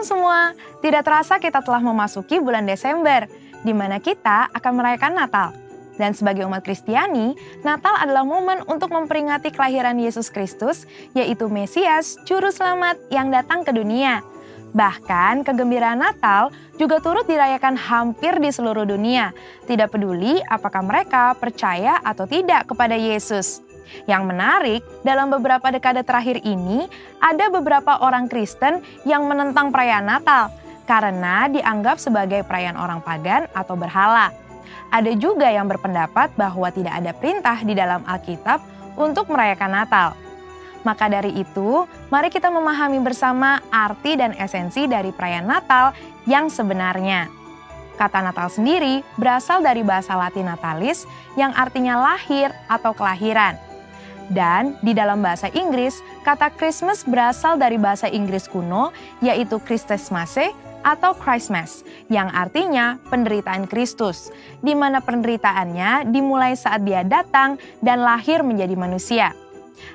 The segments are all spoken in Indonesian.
Shalom semua, tidak terasa kita telah memasuki bulan Desember, di mana kita akan merayakan Natal. Dan sebagai umat Kristiani, Natal adalah momen untuk memperingati kelahiran Yesus Kristus, yaitu Mesias, Juru Selamat yang datang ke dunia. Bahkan kegembiraan Natal juga turut dirayakan hampir di seluruh dunia, tidak peduli apakah mereka percaya atau tidak kepada Yesus. Yang menarik, dalam beberapa dekade terakhir ini, ada beberapa orang Kristen yang menentang perayaan Natal karena dianggap sebagai perayaan orang pagan atau berhala. Ada juga yang berpendapat bahwa tidak ada perintah di dalam Alkitab untuk merayakan Natal. Maka dari itu, mari kita memahami bersama arti dan esensi dari perayaan Natal yang sebenarnya. Kata Natal sendiri berasal dari bahasa Latin natalis yang artinya lahir atau kelahiran. Dan di dalam bahasa Inggris, kata Christmas berasal dari bahasa Inggris kuno, yaitu Christmasmasse atau Christmas, yang artinya penderitaan Kristus, di mana penderitaannya dimulai saat dia datang dan lahir menjadi manusia.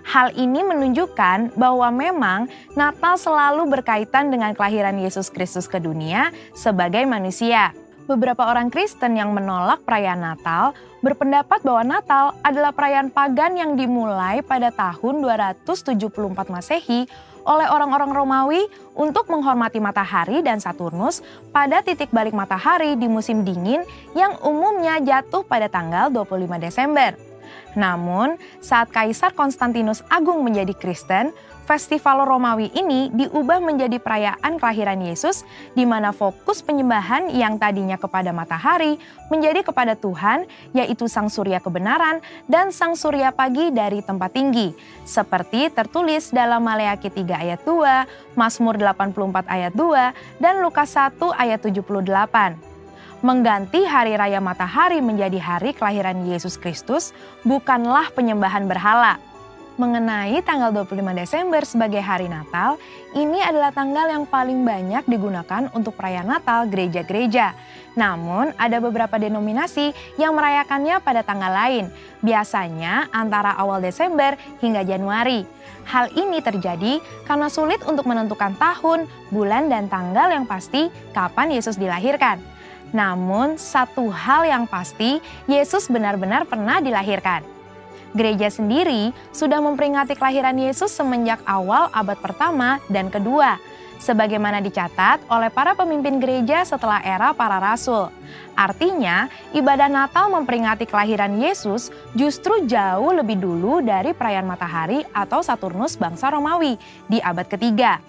Hal ini menunjukkan bahwa memang Natal selalu berkaitan dengan kelahiran Yesus Kristus ke dunia sebagai manusia. Beberapa orang Kristen yang menolak perayaan Natal berpendapat bahwa Natal adalah perayaan pagan yang dimulai pada tahun 274 Masehi oleh orang-orang Romawi untuk menghormati matahari dan Saturnus pada titik balik matahari di musim dingin yang umumnya jatuh pada tanggal 25 Desember. Namun, saat Kaisar Konstantinus Agung menjadi Kristen, festival Romawi ini diubah menjadi perayaan kelahiran Yesus, di mana fokus penyembahan yang tadinya kepada matahari menjadi kepada Tuhan, yaitu Sang Surya kebenaran dan Sang Surya pagi dari tempat tinggi, seperti tertulis dalam Maleakhi 3 ayat 2, Mazmur 84 ayat 2, dan Lukas 1 ayat 78. Mengganti hari raya matahari menjadi hari kelahiran Yesus Kristus bukanlah penyembahan berhala. Mengenai tanggal 25 Desember sebagai hari Natal, ini adalah tanggal yang paling banyak digunakan untuk perayaan Natal gereja-gereja. Namun, ada beberapa denominasi yang merayakannya pada tanggal lain, biasanya antara awal Desember hingga Januari. Hal ini terjadi karena sulit untuk menentukan tahun, bulan, dan tanggal yang pasti kapan Yesus dilahirkan. Namun, satu hal yang pasti, Yesus benar-benar pernah dilahirkan. Gereja sendiri sudah memperingati kelahiran Yesus semenjak awal abad pertama dan kedua, sebagaimana dicatat oleh para pemimpin gereja setelah era para rasul. Artinya, ibadah Natal memperingati kelahiran Yesus justru jauh lebih dulu dari perayaan matahari atau Saturnus bangsa Romawi di abad ketiga.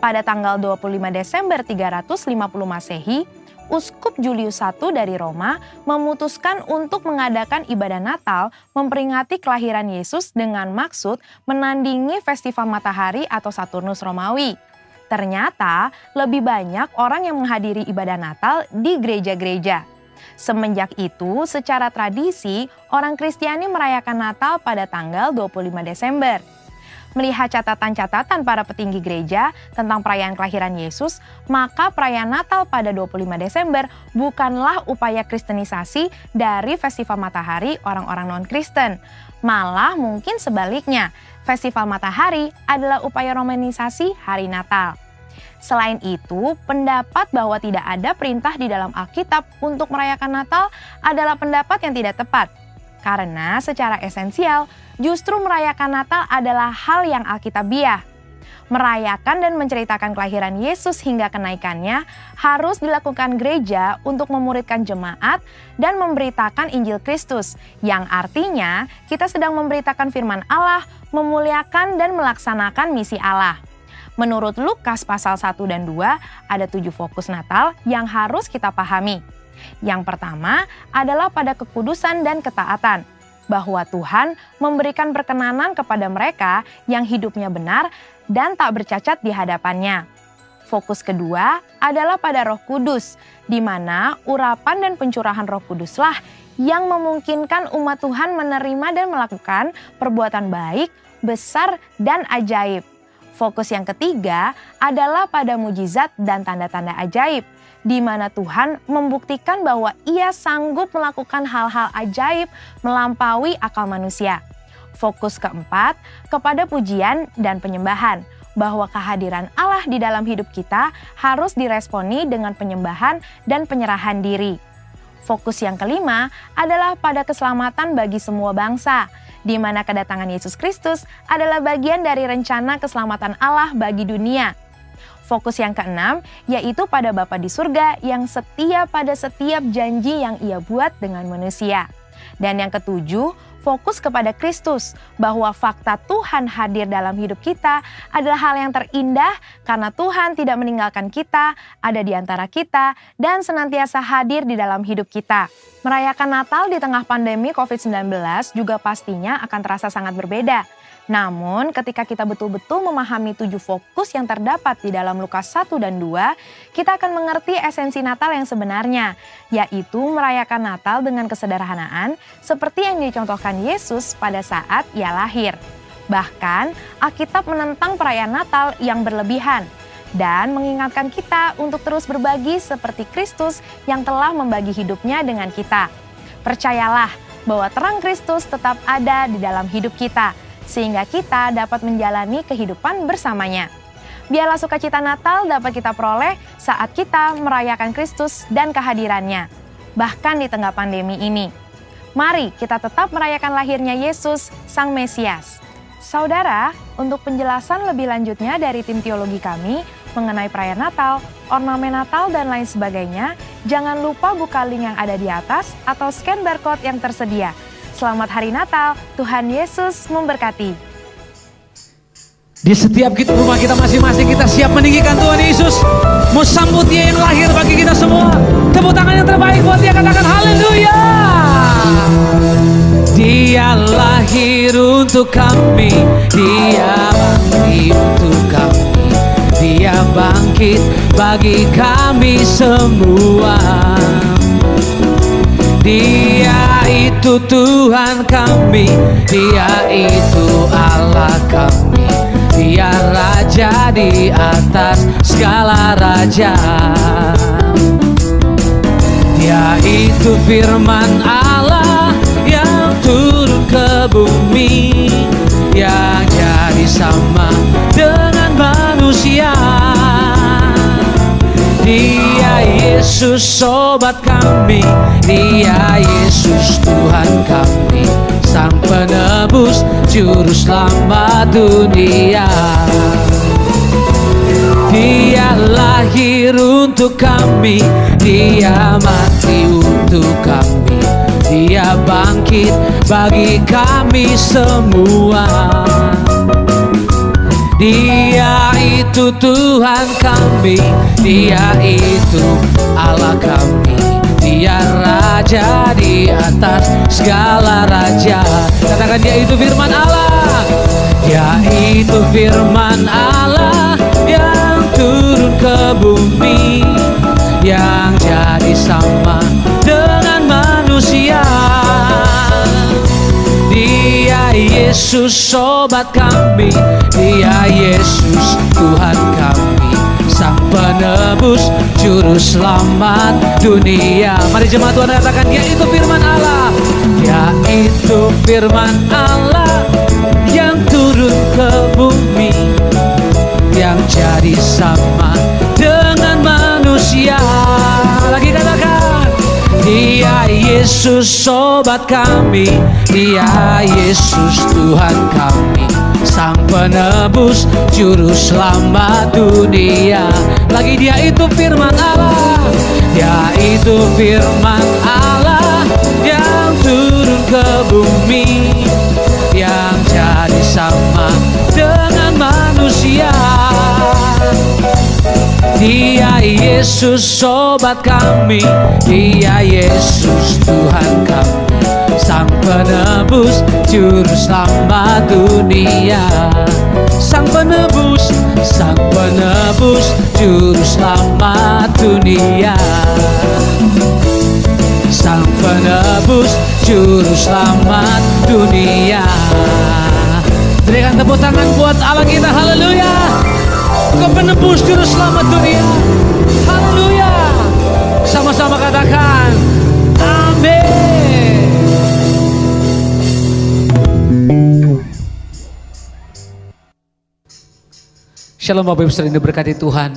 Pada tanggal 25 Desember 350 Masehi, Uskup Julius I dari Roma memutuskan untuk mengadakan ibadah Natal memperingati kelahiran Yesus dengan maksud menandingi festival matahari atau Saturnus Romawi. Ternyata lebih banyak orang yang menghadiri ibadah Natal di gereja-gereja. Semenjak itu, secara tradisi, orang Kristiani merayakan Natal pada tanggal 25 Desember. Melihat catatan-catatan para petinggi gereja tentang perayaan kelahiran Yesus, maka perayaan Natal pada 25 Desember bukanlah upaya kristenisasi dari festival matahari orang-orang non-Kristen. Malah mungkin sebaliknya, festival matahari adalah upaya romanisasi hari Natal. Selain itu, pendapat bahwa tidak ada perintah di dalam Alkitab untuk merayakan Natal adalah pendapat yang tidak tepat. Karena secara esensial, justru merayakan Natal adalah hal yang alkitabiah. Merayakan dan menceritakan kelahiran Yesus hingga kenaikannya harus dilakukan gereja untuk memuridkan jemaat dan memberitakan Injil Kristus, yang artinya kita sedang memberitakan firman Allah, memuliakan dan melaksanakan misi Allah. Menurut Lukas pasal 1 dan 2, ada 7 fokus Natal yang harus kita pahami. Yang pertama adalah pada kekudusan dan ketaatan, bahwa Tuhan memberikan perkenanan kepada mereka yang hidupnya benar dan tak bercacat di hadapannya. Fokus kedua adalah pada Roh Kudus, di mana urapan dan pencurahan Roh Kuduslah yang memungkinkan umat Tuhan menerima dan melakukan perbuatan baik, besar, dan ajaib. Fokus yang ketiga adalah pada mujizat dan tanda-tanda ajaib, di mana Tuhan membuktikan bahwa Ia sanggup melakukan hal-hal ajaib melampaui akal manusia. Fokus keempat kepada pujian dan penyembahan, bahwa kehadiran Allah di dalam hidup kita harus diresponi dengan penyembahan dan penyerahan diri. Fokus yang kelima adalah pada keselamatan bagi semua bangsa, di mana kedatangan Yesus Kristus adalah bagian dari rencana keselamatan Allah bagi dunia. Fokus yang keenam yaitu pada Bapa di surga yang setia pada setiap janji yang Ia buat dengan manusia. Dan yang ketujuh, fokus kepada Kristus, bahwa fakta Tuhan hadir dalam hidup kita adalah hal yang terindah karena Tuhan tidak meninggalkan kita, ada di antara kita, dan senantiasa hadir di dalam hidup kita. Merayakan Natal di tengah pandemi COVID-19 juga pastinya akan terasa sangat berbeda. Namun ketika kita betul-betul memahami 7 fokus yang terdapat di dalam Lukas 1 dan 2, kita akan mengerti esensi Natal yang sebenarnya, yaitu merayakan Natal dengan kesederhanaan seperti yang dicontohkan Yesus pada saat Ia lahir. Bahkan, Alkitab menentang perayaan Natal yang berlebihan dan mengingatkan kita untuk terus berbagi seperti Kristus yang telah membagi hidupnya dengan kita. Percayalah bahwa terang Kristus tetap ada di dalam hidup kita, sehingga kita dapat menjalani kehidupan bersamanya. Biarlah sukacita Natal dapat kita peroleh saat kita merayakan Kristus dan kehadirannya, bahkan di tengah pandemi ini. Mari kita tetap merayakan lahirnya Yesus, Sang Mesias. Saudara, untuk penjelasan lebih lanjutnya dari tim teologi kami mengenai perayaan Natal, ornamen Natal, dan lain sebagainya, jangan lupa buka link yang ada di atas atau scan barcode yang tersedia. Selamat Hari Natal, Tuhan Yesus memberkati. Di setiap rumah kita masing-masing kita siap meninggikan Tuhan Yesus. Mau sambut Dia yang lahir bagi kita semua. Tepuk tangan yang terbaik buat Dia, katakan haleluya. Dia lahir untuk kami, Dia mati untuk kami, Dia bangkit bagi kami semua. Dia itu Tuhan kami, Dia itu Allah kami, Dia Raja di atas segala raja. Dia itu firman Allah yang turun ke bumi, yang jadi sama dengan manusia. Dia Yesus sobat kami, Dia Yesus Tuhan kami, Sang penebus juru selamat dunia. Dia lahir untuk kami, Dia mati untuk kami, Dia bangkit bagi kami semua. Dia itu Tuhan kami, Dia itu Allah kami, Dia Raja di atas segala raja. Katakan Dia itu firman Allah, Dia itu firman Allah yang turun ke bumi, yang jadi sama dengan manusia. Dia Yesus sobat kami, Dia Yesus Tuhan kami, Sang penebus juru selamat dunia. Mari jemaat Tuhan katakan Dia itu firman Allah, Dia itu firman Allah yang turun ke bumi, yang jadi sama dengan manusia. Lagi katakan Dia Yesus sobat kami, Dia Yesus Tuhan kami, Sang penebus juru selamat dunia. Lagi Dia itu firman Allah, Dia itu firman Allah yang turun ke bumi, yang jadi sama dengan manusia. Dia Yesus sobat kami, Dia Yesus Tuhan kami, Sang penebus juru selamat dunia. Sang penebus juru selamat dunia. Sang penebus juru selamat dunia. Berikan tepuk tangan buat Allah kita, haleluya. Kau penebus juru selamat dunia, haleluya. Sama-sama katakan amin. Shalom Bapak Ibu Saudara yang diberkati Tuhan.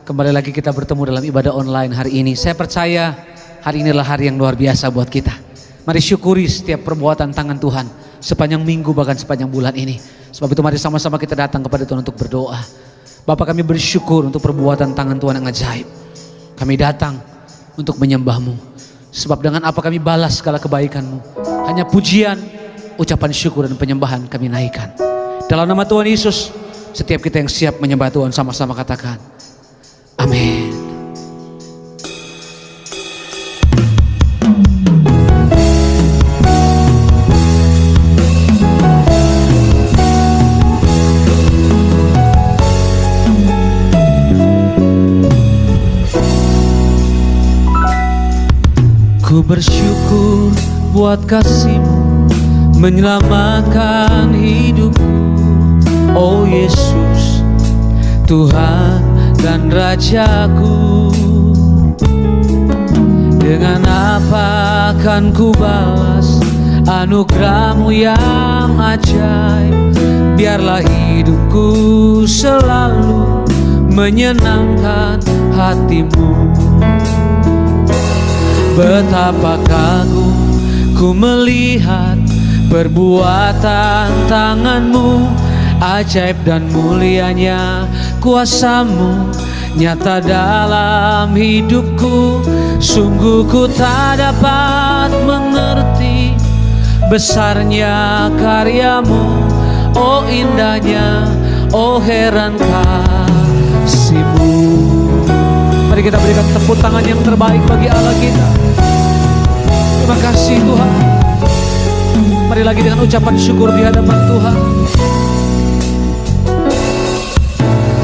Kembali lagi kita bertemu dalam ibadah online hari ini. Saya percaya hari ini adalah hari yang luar biasa buat kita. Mari syukuri setiap perbuatan tangan Tuhan sepanjang minggu bahkan sepanjang bulan ini. Sebab itu mari sama-sama kita datang kepada Tuhan untuk berdoa. Bapak, kami bersyukur untuk perbuatan tangan Tuhan yang ajaib. Kami datang untuk menyembah-Mu. Sebab dengan apa kami balas segala kebaikan-Mu? Hanya pujian, ucapan syukur dan penyembahan kami naikkan. Dalam nama Tuhan Yesus, setiap kita yang siap menyembah Tuhan sama-sama katakan amin. Ku bersyukur buat kasih-Mu menyelamatkan hidupku. Oh Yesus, Tuhan dan Rajaku. Dengan apa akan ku balas anugerah-Mu yang ajaib? Biarlah hidupku selalu menyenangkan hati-Mu. Betapa kagum ku melihat perbuatan tangan-Mu, ajaib dan mulianya kuasa-Mu nyata dalam hidupku. Sungguh ku tak dapat mengerti besarnya karya-Mu. Oh indahnya, oh heran kasih-Mu. Mari kita berikan tepuk tangan yang terbaik bagi Allah kita. Terima kasih Tuhan. Mari lagi dengan ucapan syukur di hadapan Tuhan.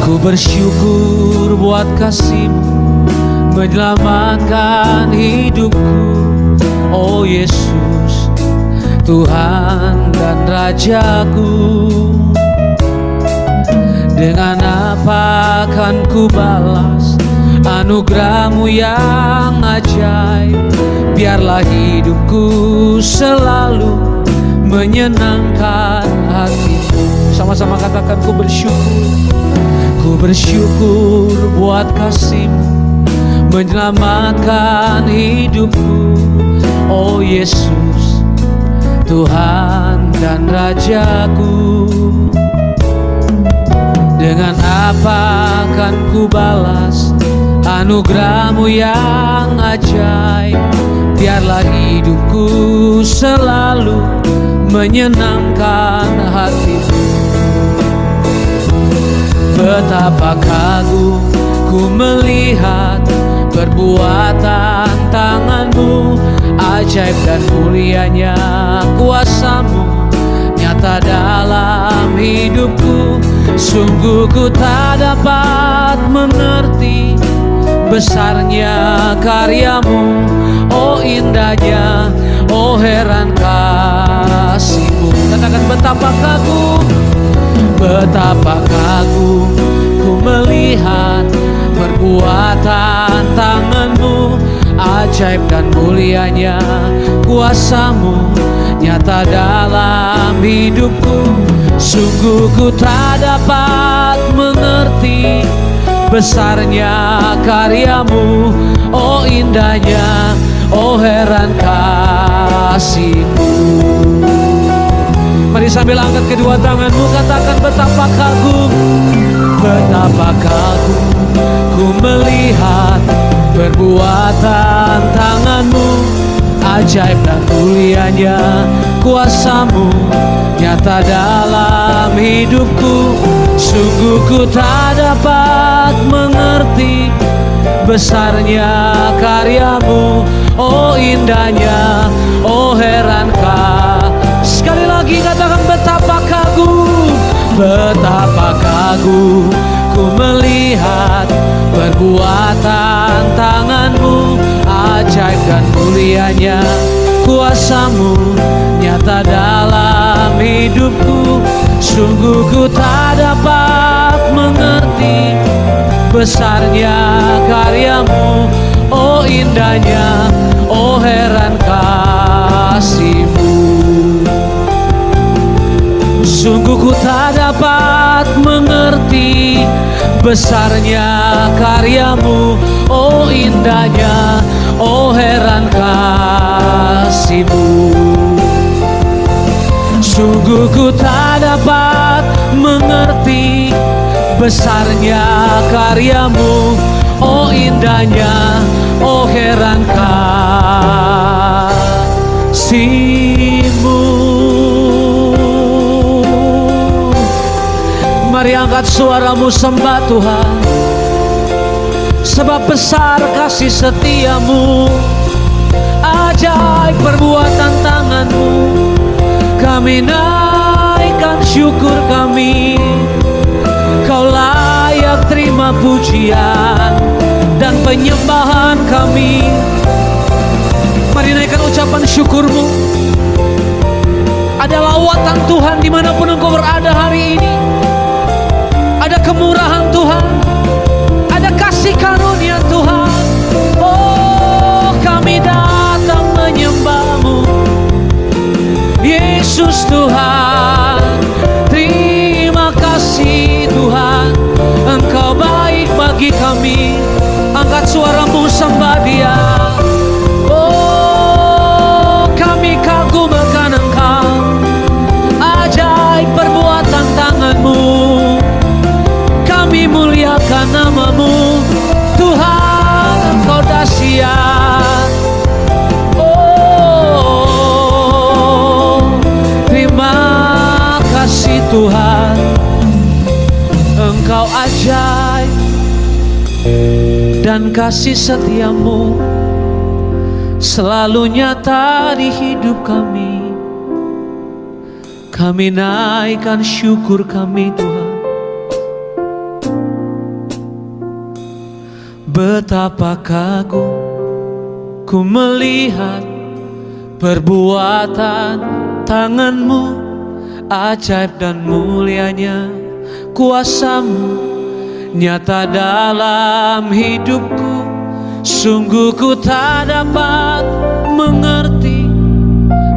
Ku bersyukur buat kasih-Mu menyelamatkan hidupku. Oh Yesus, Tuhan dan Rajaku. Dengan apa akan ku balas anugerah-Mu yang ajaib? Biarlah hidupku selalu menyenangkan hati-Mu. Sama-sama katakan ku bersyukur. Ku bersyukur buat kasih-Mu menyelamatkan hidupku. Oh Yesus, Tuhan dan Rajaku. Dengan apa akan ku balas anugerah-Mu yang ajaib? Biarlah hidupku selalu menyenangkan hati-Mu. Betapa kagum ku melihat perbuatan tangan-Mu, ajaib dan mulianya kuasa-Mu nyata dalam hidupku. Sungguh ku tak dapat mengerti besarnya karya-Mu. Oh indahnya, oh heran kasih-Mu. Katakan betapa kagum, betapa kagum ku melihat perbuatan tangan-Mu, ajaib dan mulianya kuasa-Mu nyata dalam hidupku. Sungguh ku tak dapat mengerti besarnya karya-Mu. Oh indahnya, oh heran kasih-Mu. Mari sambil angkat kedua tanganmu katakan betapa kagum, betapa kagum ku melihat perbuatan tangan-Mu, ajaib dan mulianya kuasa-Mu nyata dalam hidupku. Sungguh ku tak dapat mengerti besarnya karya-Mu. Oh indahnya, oh herankah. Sekali lagi katakan betapa kagum, betapa kagum ku melihat perbuatan tangan-Mu, ajaib dan mulianya kuasa-Mu nyata dalam hidupku. Sungguh ku tak dapat mengerti besarnya karya-Mu. Oh indahnya, oh heran kasih-Mu. Sungguh ku tak dapat mengerti besarnya karyamu, oh indahnya, oh heran kasih-Mu. Sungguh ku tak dapat mengerti besarnya karyamu, oh indahnya, oh heran kasih-Mu. Mari angkat suaramu sembah Tuhan, sebab besar kasih setiamu, ajaib perbuatan tanganmu. Kami naikkan syukur kami, Kau layak terima pujian dan penyembahan kami. Mari naikkan ucapan syukurmu. Ada lawatan Tuhan dimanapun engkau berada hari ini. Ada kemurahan Tuhan, ada kasih karunia Tuhan. Oh, kami datang menyembah-Mu, Yesus Tuhan. Terima kasih Tuhan, Engkau baik bagi kami. Angkat suaramu sembah Dia. Oh, kami kagum akan Engkau, ajaib perbuatan tangan-Mu. Kami muliakan nama-Mu, Tuhan, Engkau dahsyat. Oh, terima kasih Tuhan, Engkau ajaib dan kasih setia-Mu selalu nyata di hidup kami. Kami naikkan syukur kami Tuhan. Betapa kagum ku melihat perbuatan tangan-Mu, ajaib dan mulianya kuasa-Mu nyata dalam hidupku. Sungguh ku tak dapat mengerti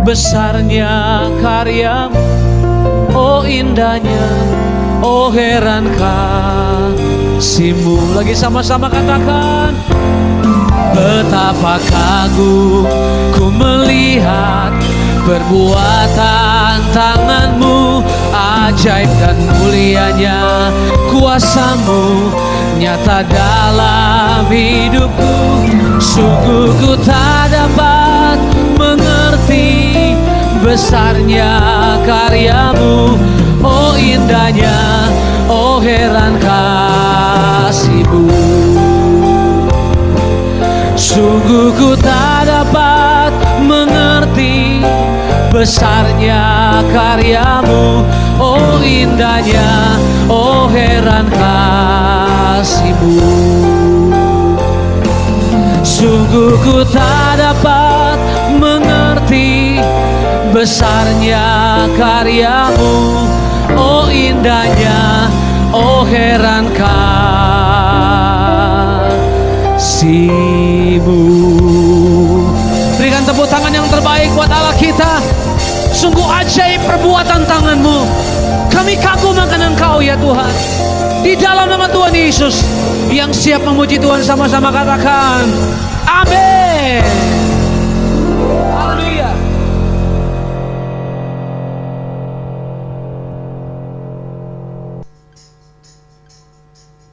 besarnya karya-Mu, oh indahnya, oh heran kasih-Mu. Lagi sama-sama katakan. Betapa kagum ku melihat perbuatan tangan-Mu, ajaib dan mulianya kuasa-Mu nyata dalam hidupku. Sungguh ku tak dapat mengerti besarnya karya-Mu, oh indahnya, oh heran kasih-Mu. Sungguh ku tak dapat mengerti besarnya karya-Mu, oh indahnya, oh heran kasih-Mu. Sungguh ku tak dapat mengerti besarnya karya-Mu, oh indahnya, oh heran kasih-Mu. Berikan tepuk tangan yang terbaik buat Allah kita. Sungguh ajaib perbuatan tangan-Mu. Kami kagum akan Engkau ya Tuhan. Di dalam nama Tuhan Yesus, yang siap memuji Tuhan sama-sama katakan amin. Haleluya.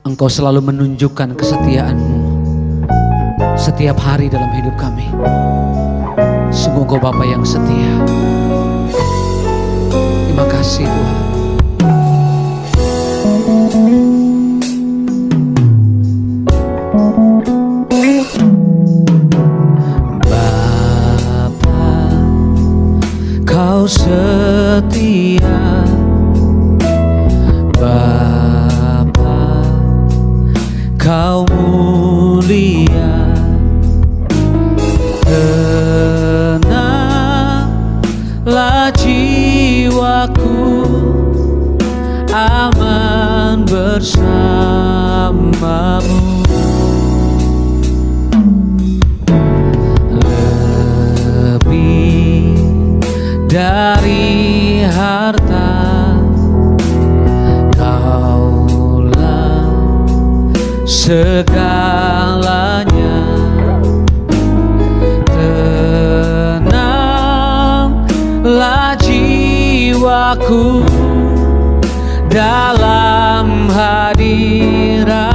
Engkau selalu menunjukkan kesetiaan-Mu setiap hari dalam hidup kami. Sungguh Engkau Bapa yang setia. Terima kasih Tuhan. Bapa, Kau setia. Bapa, Kau mulia. Tenanglah jiwaku, aman bersama-Mu. Lebih dari harta, Kaulah segalanya. Tenanglah jiwaku dalam hadirat-Mu.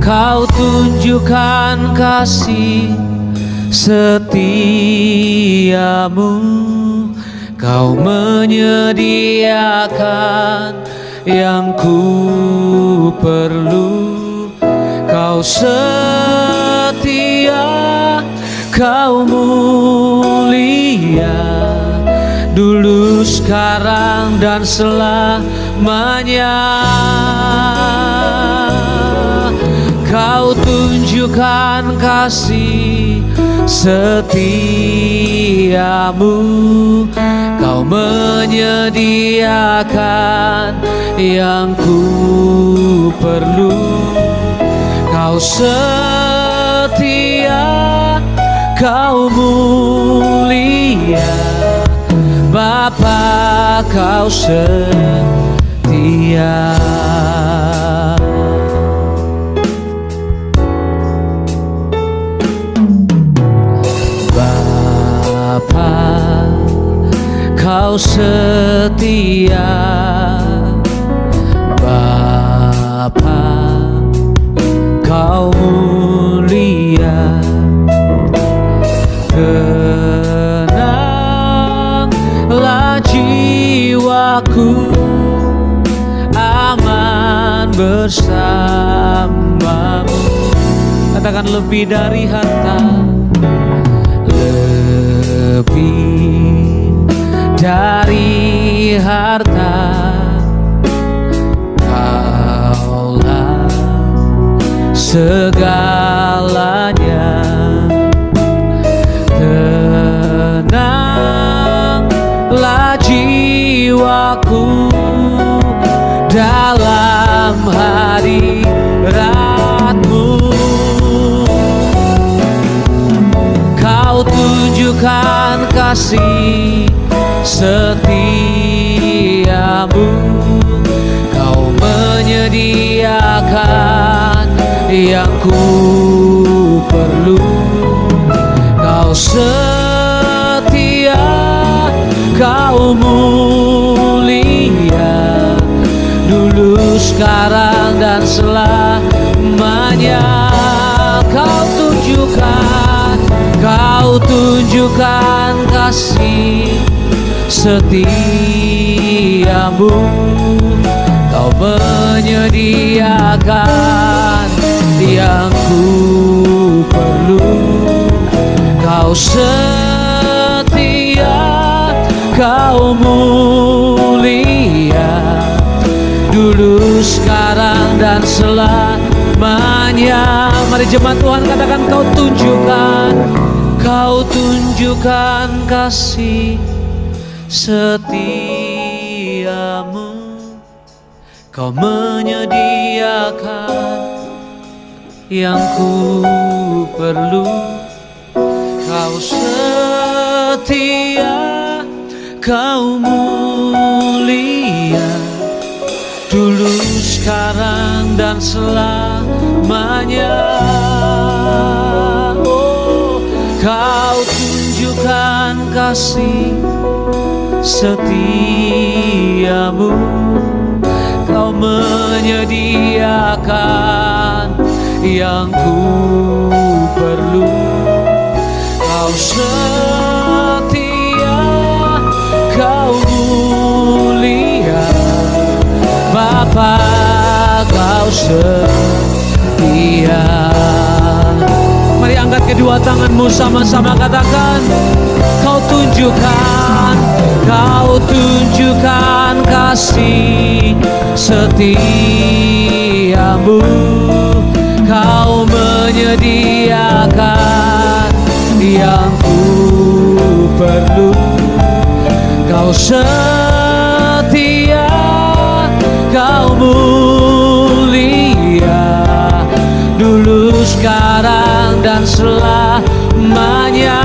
Kau tunjukkan kasih setiamu, Kau menyediakan yang ku perlu. Kau setia, Kau mulia, dulu, sekarang, dan selamanya. Kau tunjukkan kasih setiamu, Kau menyediakan yang ku perlu. Kau setia, Kau mulia, Bapa, Kau setia. Bapa, Kau setia. Bapa, Kau mulia, tenanglah jiwaku, aman bersamamu. Katakan lebih dari harta, lebih dari harta, Kaulah segalanya. Tenanglah jiwaku dalam hadirat-Mu. Kau tunjukkan kasih setiamu, Kau menyediakan yang ku perlu. Kau setia, Kau mulia, dulu, sekarang, dan selamanya. Kau tunjukkan kasih setiamu, Kau menyediakan yang ku perlu. Kau setia, Kau mulia, dulu, sekarang, dan selamanya. Mari jemaat Tuhan katakan, Kau tunjukkan kasih setiamu, Kau menyediakan yang ku perlu. Kau setia, Kau mulia, dulu, sekarang, dan selamanya. Oh, Kau tunjukkan kasih setiamu, Kau menyediakan yang ku perlu. Kau setia, Kau mulia, Bapa, Kau setia. Mari angkat kedua tanganmu sama-sama katakan, Kau tunjukkan kasih setiamu, Kau menyediakan yang ku perlu. Kau setia, Kau mulia, dulu, sekarang, dan selamanya.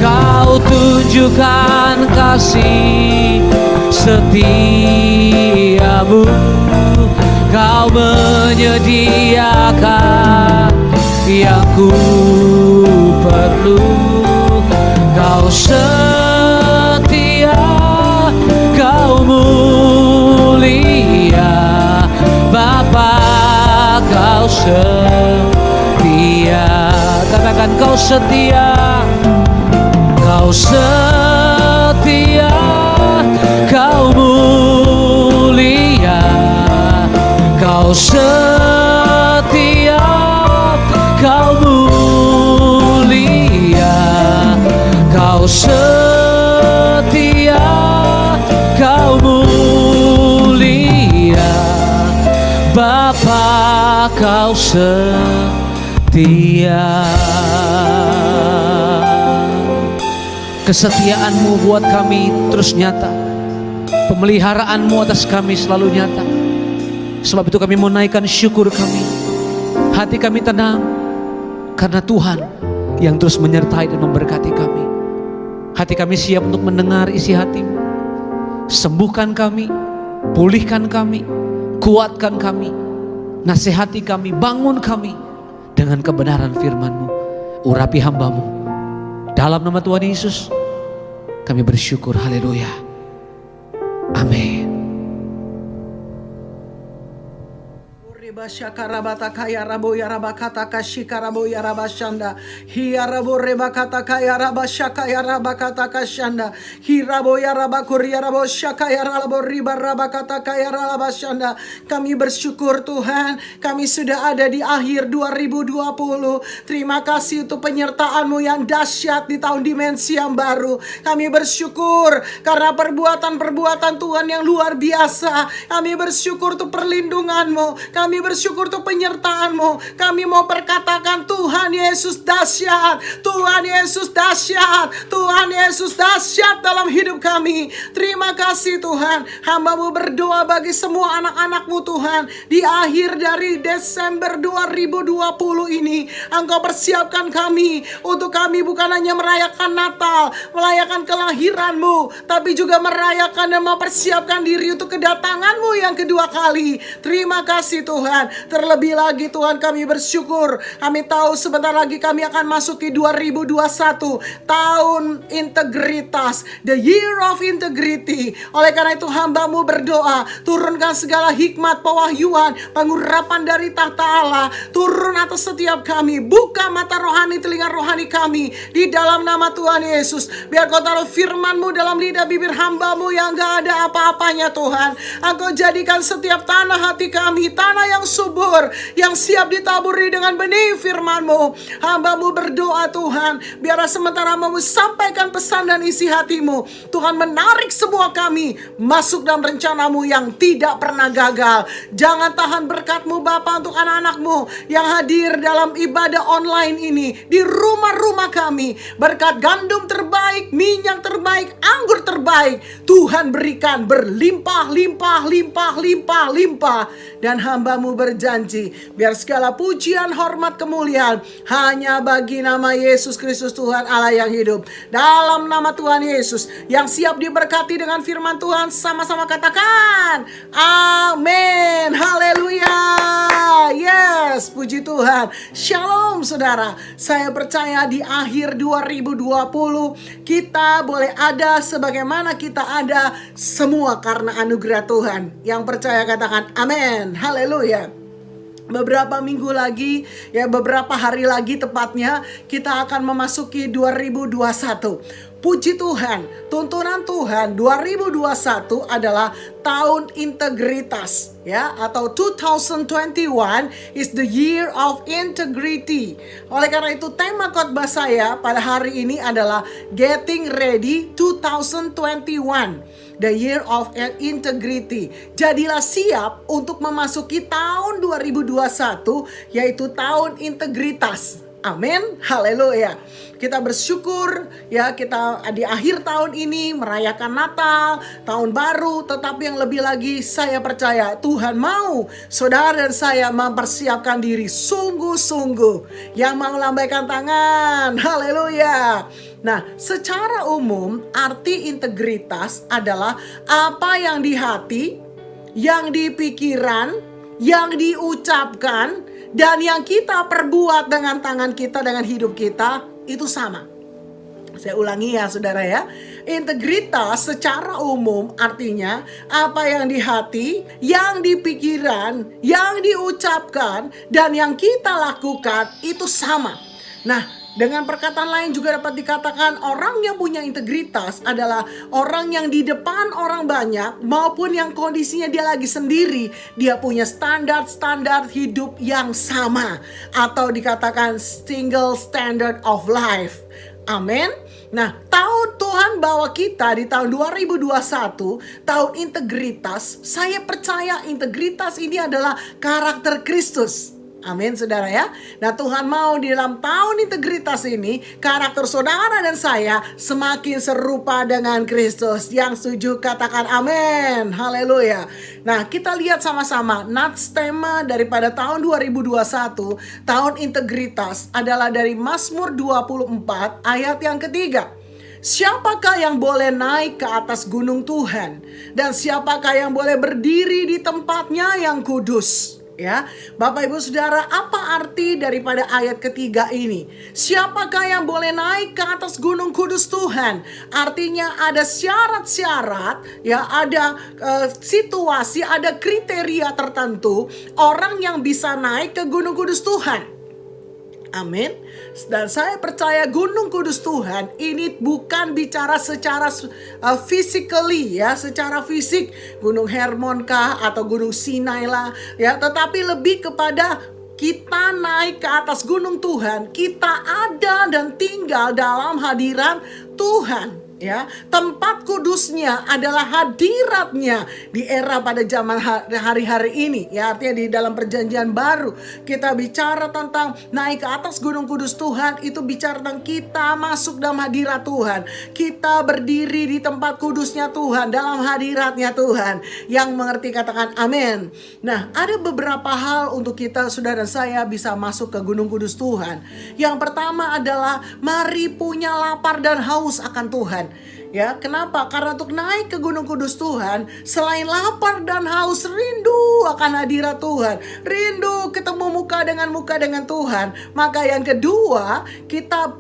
Kau tunjukkan kasih setiamu, Kau menyediakan yang ku perlu. Kau setia, Kau mulia, Bapa, Kau setia. Katakan Kau setia, Kau setia, Kau mulia, Kau setia, Kau mulia, Kau setia, Kau mulia, Bapa, Kau setia. Kesetiaan-Mu buat kami terus nyata. Pemeliharaan-Mu atas kami selalu nyata. Sebab itu kami mau naikkan syukur kami. Hati kami tenang karena Tuhan yang terus menyertai dan memberkati kami. Hati kami siap untuk mendengar isi hati-Mu. Sembuhkan kami, pulihkan kami, kuatkan kami, nasihati kami, bangun kami dengan kebenaran firman-Mu. Urapi hamba-Mu. Dalam nama Tuhan Yesus kami bersyukur. Haleluya. Amin. Shakarabata kaya rabo yarabakata kashikarabo yarabashanda hiarabo rebakata kaya rabashaka yarabakata kashanda hirabo yarabakuri yarabo shaka yarabo riba rabakata kaya rabashanda. Kami bersyukur Tuhan, kami sudah ada di akhir 2020. Terima kasih untuk penyertaan-Mu yang dahsyat di tahun dimensi yang baru. Kami bersyukur karena perbuatan-perbuatan Tuhan yang luar biasa. Kami bersyukur untuk perlindungan-Mu. Kami bersyukur untuk penyertaan-Mu. Kami mau perkatakan Tuhan Yesus dahsyat, Tuhan Yesus dahsyat, Tuhan Yesus dahsyat dalam hidup kami. Terima kasih Tuhan. Hamba-Mu berdoa bagi semua anak-anak-Mu Tuhan. Di akhir dari Desember 2020 ini, Engkau persiapkan kami untuk kami bukan hanya merayakan Natal, merayakan kelahiran-Mu, tapi juga merayakan dan mempersiapkan diri untuk kedatangan-Mu yang kedua kali. Terima kasih Tuhan. Terlebih lagi Tuhan, kami bersyukur. Kami tahu sebentar lagi kami akan masuki 2021, tahun integritas, the year of integrity. Oleh karena itu hamba-Mu berdoa, turunkan segala hikmat, pewahyuan, pengurapan dari tahta Allah turun atas setiap kami. Buka mata rohani, telinga rohani kami di dalam nama Tuhan Yesus. Biar Kau taruh firman-Mu dalam lidah bibir hamba-Mu yang gak ada apa-apanya Tuhan. Engkau jadikan setiap tanah hati kami tanah yang subur, yang siap ditaburi dengan benih firman-Mu. Hamba-Mu berdoa Tuhan, biar sementara hamba-Mu sampaikan pesan dan isi hati-Mu, Tuhan menarik semua kami masuk dalam rencana-Mu yang tidak pernah gagal. Jangan tahan berkat-Mu Bapa untuk anak-anak-Mu yang hadir dalam ibadah online ini di rumah-rumah kami. Berkat gandum terbaik, minyak terbaik, anggur terbaik Tuhan berikan berlimpah, limpah, limpah, limpah, limpah. Dan hamba-Mu berjanji, biar segala pujian, hormat, kemuliaan hanya bagi nama Yesus Kristus Tuhan Allah yang hidup. Dalam nama Tuhan Yesus yang siap diberkati dengan firman Tuhan, sama-sama katakan amin. Haleluya. Yes, puji Tuhan. Shalom saudara. Saya percaya di akhir 2020 kita boleh ada sebagaimana kita ada, semua karena anugerah Tuhan. Yang percaya katakan amin. Haleluya. Beberapa minggu lagi, ya beberapa hari lagi tepatnya, kita akan memasuki 2021. Puji Tuhan, tuntunan Tuhan 2021 adalah tahun integritas, ya, atau 2021 is the year of integrity. Oleh karena itu tema khotbah saya pada hari ini adalah Getting Ready 2021. The year of integrity. Jadilah siap untuk memasuki tahun 2021, yaitu tahun integritas. Amin, haleluya. Kita bersyukur ya, kita di akhir tahun ini merayakan Natal, tahun baru. Tetapi yang lebih lagi, saya percaya Tuhan mau saudara dan saya mempersiapkan diri sungguh-sungguh. Yang mau lambaikan tangan, haleluya. Nah, secara umum arti integritas adalah apa yang di hati, yang di pikiran, yang diucapkan, dan yang kita perbuat dengan tangan kita, dengan hidup kita, itu sama. Saya ulangi ya saudara ya. Integritas secara umum artinya apa yang di hati, yang di pikiran, yang diucapkan, dan yang kita lakukan itu sama. Nah, dengan perkataan lain juga dapat dikatakan orang yang punya integritas adalah orang yang di depan orang banyak maupun yang kondisinya dia lagi sendiri, dia punya standar hidup yang sama, atau dikatakan single standard of life. Amin. Nah, tahun Tuhan bawa kita di tahun 2021, tahun integritas. Saya percaya integritas ini adalah karakter Kristus. Amin saudara ya. Nah, Tuhan mau di dalam tahun integritas ini karakter saudara dan saya semakin serupa dengan Kristus. Yang setuju katakan amin. Haleluya. Nah, kita lihat sama-sama nats tema daripada tahun 2021, tahun integritas, adalah dari Mazmur 24 ayat yang ketiga. Siapakah yang boleh naik ke atas gunung Tuhan, dan siapakah yang boleh berdiri di tempatnya yang kudus? Ya, Bapak Ibu Saudara, apa arti daripada ayat ketiga ini? Siapakah yang boleh naik ke atas gunung kudus Tuhan? Artinya ada syarat-syarat, ya, ada situasi, ada kriteria tertentu orang yang bisa naik ke gunung kudus Tuhan. Amin. Dan saya percaya gunung kudus Tuhan ini bukan bicara secara physically ya, secara fisik gunung Hermon kah atau gunung Sinai lah ya, tetapi lebih kepada kita naik ke atas gunung Tuhan, kita ada dan tinggal dalam hadirat Tuhan. Ya, tempat kudusnya adalah hadiratnya di era pada zaman hari-hari ini. Ya, artinya di dalam perjanjian baru kita bicara tentang naik ke atas gunung kudus Tuhan, itu bicara tentang kita masuk dalam hadirat Tuhan. Kita berdiri di tempat kudusnya Tuhan, dalam hadiratnya Tuhan. Yang mengerti katakan amin. Nah, ada beberapa hal untuk kita saudara dan saya bisa masuk ke gunung kudus Tuhan. Yang pertama adalah mari punya lapar dan haus akan Tuhan. Ya, kenapa? Karena untuk naik ke gunung kudus Tuhan, selain lapar dan haus, rindu akan hadirat Tuhan, rindu ketemu muka dengan Tuhan, maka yang kedua, kita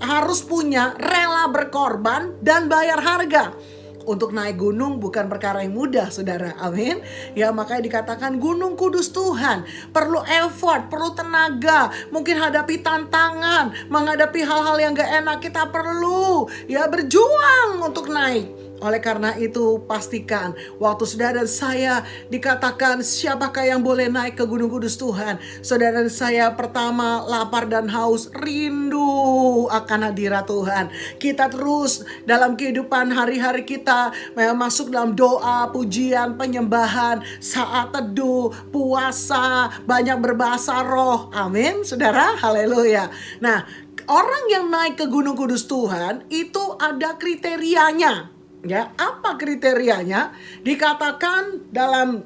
harus punya rela berkorban dan bayar harga. Untuk naik gunung bukan perkara yang mudah saudara, amin. Ya, makanya dikatakan gunung kudus Tuhan perlu effort, perlu tenaga, mungkin hadapi tantangan, menghadapi hal-hal yang gak enak, kita perlu ya berjuang untuk naik. Oleh karena itu pastikan waktu saudara dan saya dikatakan siapakah yang boleh naik ke gunung kudus Tuhan, saudara dan saya pertama lapar dan haus, rindu akan hadirat Tuhan. Kita terus dalam kehidupan hari-hari kita masuk dalam doa, pujian, penyembahan, saat teduh, puasa, banyak berbahasa roh. Amin saudara, haleluya. Nah, orang yang naik ke gunung kudus Tuhan itu ada kriterianya. Ya, apa kriterianya? Dikatakan dalam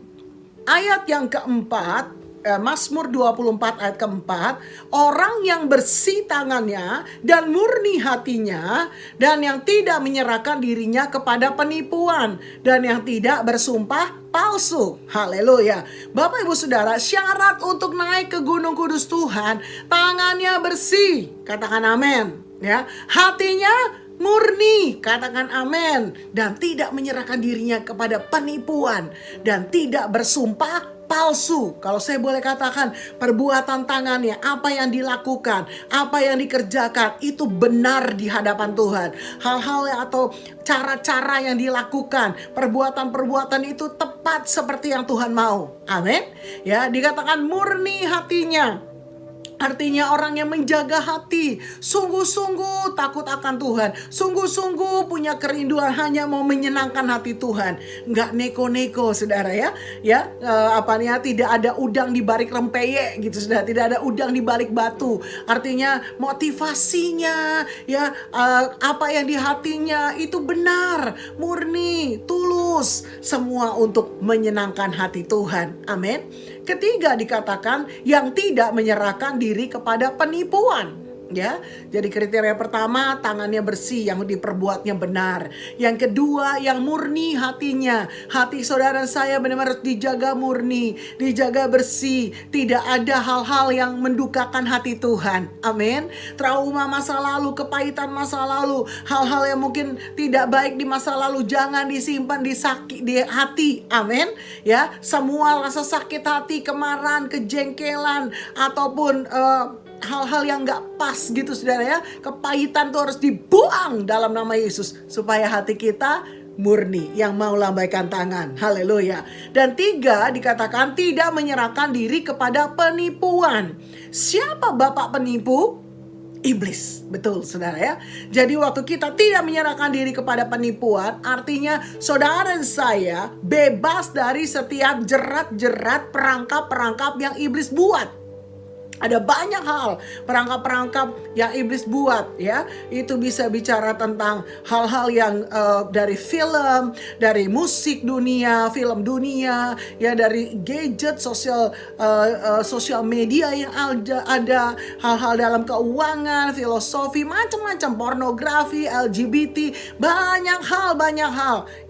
ayat yang keempat, Mazmur 24 ayat keempat, orang yang bersih tangannya dan murni hatinya, dan yang tidak menyerahkan dirinya kepada penipuan, dan yang tidak bersumpah palsu. Haleluya. Bapak Ibu Saudara, syarat untuk naik ke gunung kudus Tuhan, tangannya bersih, katakan amin. Ya, hatinya murni, katakan amin, dan tidak menyerahkan dirinya kepada penipuan dan tidak bersumpah palsu. Kalau saya boleh katakan, perbuatan tangannya, apa yang dilakukan, apa yang dikerjakan itu benar di hadapan Tuhan. Hal-hal atau cara-cara yang dilakukan, perbuatan-perbuatan itu tepat seperti yang Tuhan mau. Amin. Ya, dikatakan murni hatinya. Artinya orang yang menjaga hati, sungguh-sungguh takut akan Tuhan, sungguh-sungguh punya kerinduan hanya mau menyenangkan hati Tuhan, nggak neko-neko, saudara ya, tidak ada udang di balik rempeyek gitu, saudara, tidak ada udang di balik batu. Artinya motivasinya, apa yang di hatinya itu benar, murni, tulus, semua untuk menyenangkan hati Tuhan. Amin. Ketiga dikatakan yang tidak menyerahkan diri kepada penipuan. Ya, jadi kriteria pertama tangannya bersih, yang diperbuatnya benar. Yang kedua yang murni hatinya. Hati saudara saya benar-benar dijaga murni, dijaga bersih. Tidak ada hal-hal yang mendukakan hati Tuhan. Amin. Trauma masa lalu, kepahitan masa lalu, hal-hal yang mungkin tidak baik di masa lalu jangan disimpan di hati. Amin. Ya, semua rasa sakit hati, kemarahan, kejengkelan ataupun hal-hal yang gak pas gitu, saudara ya, kepahitan tuh harus dibuang dalam nama Yesus supaya hati kita murni yang mau lambaikan tangan. Haleluya. Dan tiga dikatakan tidak menyerahkan diri kepada penipuan. Siapa bapak penipu? Iblis. Betul, saudara ya. Jadi waktu kita tidak menyerahkan diri kepada penipuan, artinya saudara dan saya bebas dari setiap jerat-jerat perangkap-perangkap yang iblis buat. Ada banyak hal perangkap-perangkap yang iblis buat, ya. Itu bisa bicara tentang hal-hal yang dari film, dari musik dunia, film dunia, ya, dari gadget, sosial media yang ada, hal-hal dalam keuangan, filosofi, macam-macam, pornografi, LGBT, banyak hal.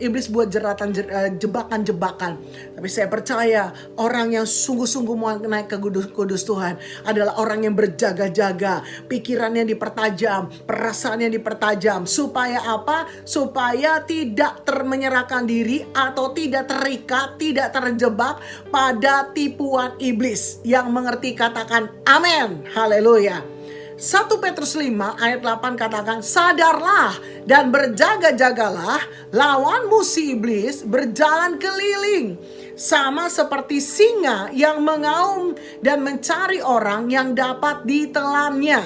Iblis buat jebakan-jebakan. Tapi saya percaya orang yang sungguh-sungguh mau naik ke kudus Tuhan adalah orang yang berjaga-jaga, pikirannya dipertajam, perasaannya dipertajam. Supaya apa? Supaya tidak menyerahkan diri atau tidak terikat, tidak terjebak pada tipuan iblis. Yang mengerti katakan amin. Haleluya. 1 Petrus 5 ayat 8 katakan, sadarlah dan berjaga-jagalah, lawanmu si iblis berjalan keliling sama seperti singa yang mengaum dan mencari orang yang dapat ditelannya.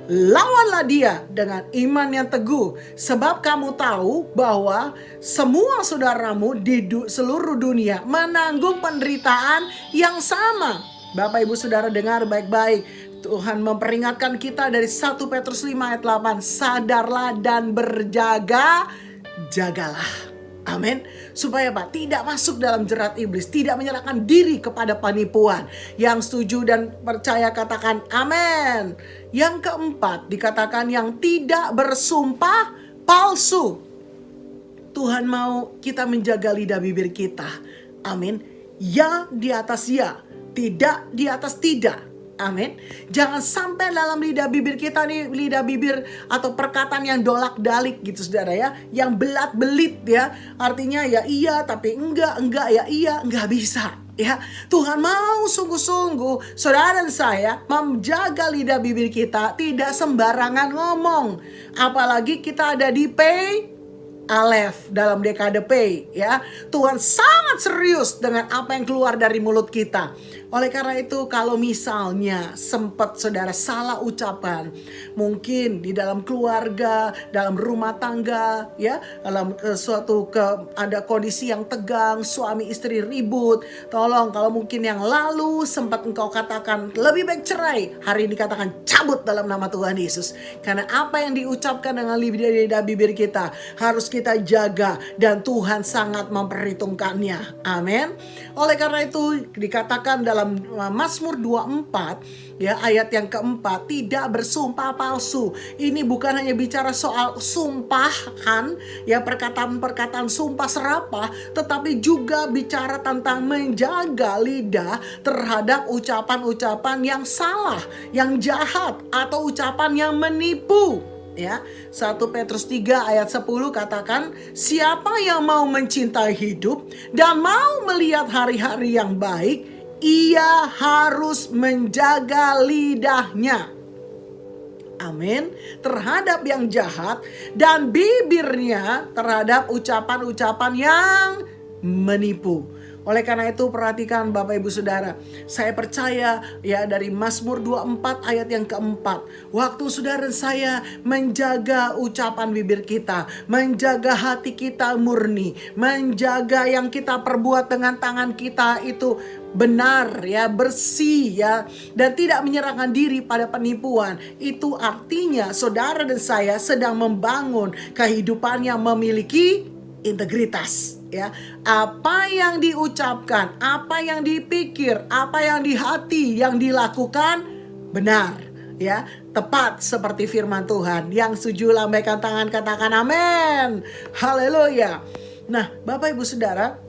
Lawanlah dia dengan iman yang teguh, sebab kamu tahu bahwa semua saudaramu di seluruh dunia menanggung penderitaan yang sama. Bapak ibu saudara dengar baik-baik. Tuhan memperingatkan kita dari 1 Petrus 5 ayat 8. Sadarlah dan berjaga-jagalah. Amin. Supaya apa? Tidak masuk dalam jerat iblis. Tidak menyerahkan diri kepada penipuan. Yang setuju dan percaya katakan amin. Yang keempat dikatakan yang tidak bersumpah palsu. Tuhan mau kita menjaga lidah bibir kita. Amin. Ya di atas ya. Tidak di atas tidak. Amin. Jangan sampai dalam lidah bibir kita nih, lidah bibir atau perkataan yang dolak-dalik gitu saudara ya, yang belat-belit ya. Artinya ya iya tapi enggak ya iya, enggak bisa ya. Tuhan mau sungguh-sungguh saudara dan saya menjaga lidah bibir kita, tidak sembarangan ngomong. Apalagi kita ada di Aleph dalam dekade P ya. Tuhan sangat serius dengan apa yang keluar dari mulut kita. Oleh karena itu kalau misalnya sempat saudara salah ucapan, mungkin di dalam keluarga, dalam rumah tangga ya, dalam ada kondisi yang tegang, suami istri ribut, tolong kalau mungkin yang lalu sempat engkau katakan lebih baik cerai, hari ini katakan cabut dalam nama Tuhan Yesus. Karena apa yang diucapkan dengan lidah bibir kita harus kita jaga dan Tuhan sangat memperhitungkannya. Amin. Oleh karena itu dikatakan dalam Mazmur 24 ya, ayat yang keempat, tidak bersumpah palsu. Ini bukan hanya bicara soal sumpahan ya, perkataan-perkataan sumpah serapah, tetapi juga bicara tentang menjaga lidah terhadap ucapan-ucapan yang salah, yang jahat, atau ucapan yang menipu. Ya, 1 Petrus 3 ayat 10 katakan, siapa yang mau mencintai hidup dan mau melihat hari-hari yang baik, ia harus menjaga lidahnya. Amin. Terhadap yang jahat dan bibirnya terhadap ucapan-ucapan yang menipu. Oleh karena itu perhatikan Bapak Ibu Saudara, saya percaya ya dari Mazmur 24 ayat yang keempat, waktu saudara dan saya menjaga ucapan bibir kita, menjaga hati kita murni, menjaga yang kita perbuat dengan tangan kita itu benar ya, bersih ya, dan tidak menyerahkan diri pada penipuan. Itu artinya saudara dan saya sedang membangun kehidupan yang memiliki integritas ya. Apa yang diucapkan, apa yang dipikir, apa yang di hati, yang dilakukan benar ya, tepat seperti firman Tuhan. Yang setuju lambaikan tangan, katakan amin. Haleluya. Nah, Bapak Ibu Saudara,